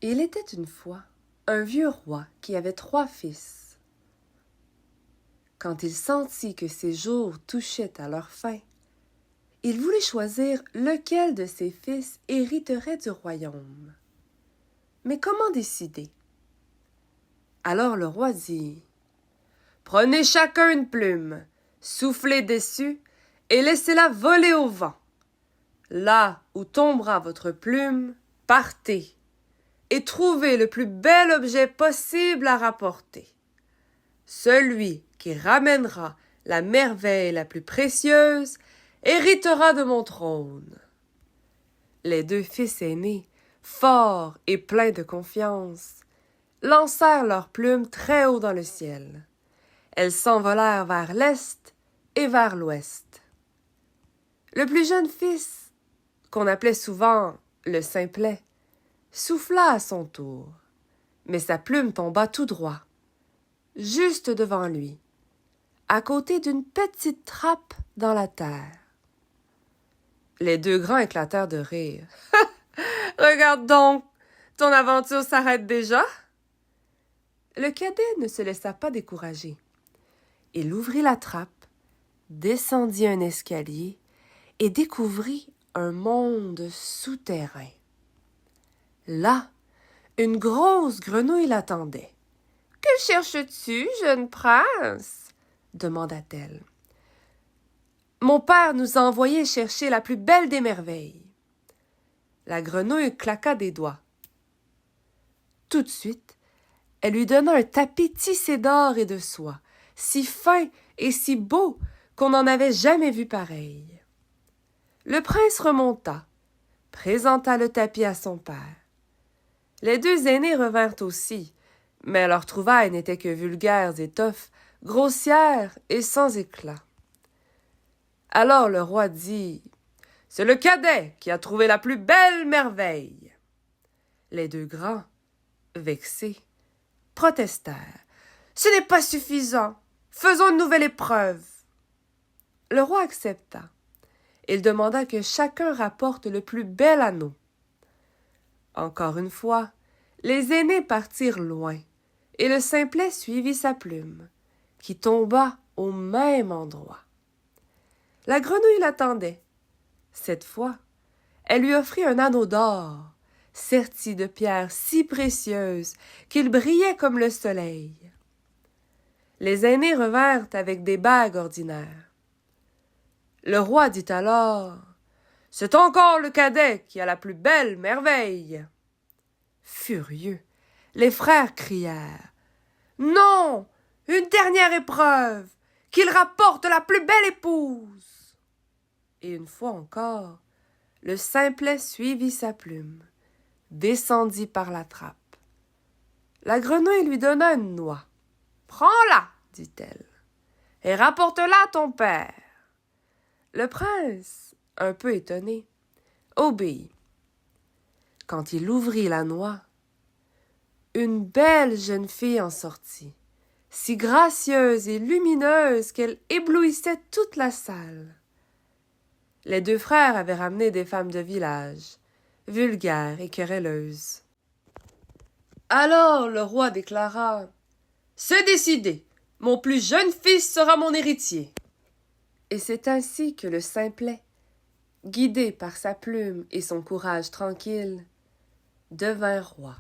Il était une fois un vieux roi qui avait 3 fils. Quand il sentit que ses jours touchaient à leur fin, il voulut choisir lequel de ses fils hériterait du royaume. Mais comment décider? Alors le roi dit « Prenez chacun une plume, soufflez dessus et laissez-la voler au vent. Là où tombera votre plume, partez et trouvez le plus bel objet possible à rapporter. Celui qui ramènera la merveille la plus précieuse héritera de mon trône. » Les 2 fils aînés, forts et pleins de confiance, lancèrent leurs plumes très haut dans le ciel. Elles s'envolèrent vers l'est et vers l'ouest. Le plus jeune fils, qu'on appelait souvent le simplet, souffla à son tour, mais sa plume tomba tout droit, juste devant lui, à côté d'une petite trappe dans la terre. Les 2 grands éclatèrent de rire. « Regarde donc, ton aventure s'arrête déjà? » Le cadet ne se laissa pas décourager. Il ouvrit la trappe, descendit un escalier et découvrit un monde souterrain. Là, une grosse grenouille l'attendait. « Que cherches-tu, jeune prince? » demanda-t-elle. « Mon père nous a envoyés chercher la plus belle des merveilles. » La grenouille claqua des doigts. Tout de suite, elle lui donna un tapis tissé d'or et de soie, si fin et si beau qu'on n'en avait jamais vu pareil. Le prince remonta, présenta le tapis à son père. Les 2 aînés revinrent aussi, mais leurs trouvailles n'étaient que vulgaires étoffes, grossières et sans éclat. Alors le roi dit « C'est le cadet qui a trouvé la plus belle merveille. » Les 2 grands, vexés, protestèrent. « Ce n'est pas suffisant. Faisons une nouvelle épreuve. » Le roi accepta. Il demanda que chacun rapporte le plus bel anneau. Encore une fois, les aînés partirent loin, et le simplet suivit sa plume, qui tomba au même endroit. La grenouille l'attendait. Cette fois, elle lui offrit un anneau d'or, serti de pierres si précieuses qu'il brillait comme le soleil. Les aînés revinrent avec des bagues ordinaires. Le roi dit alors « C'est encore le cadet qui a la plus belle merveille. » Furieux, les frères crièrent « Non, une dernière épreuve, qu'il rapporte la plus belle épouse. » Et une fois encore, le simplet suivit sa plume, descendit par la trappe. La grenouille lui donna une noix. « Prends-la, dit-elle, et rapporte-la à ton père. » Le prince, un peu étonné, obéit. Quand il ouvrit la noix, une belle jeune fille en sortit, si gracieuse et lumineuse qu'elle éblouissait toute la salle. Les 2 frères avaient ramené des femmes de village, vulgaires et querelleuses. Alors le roi déclara « C'est décidé, mon plus jeune fils sera mon héritier. » Et c'est ainsi que le simplet, guidé par sa plume et son courage tranquille, devint roi.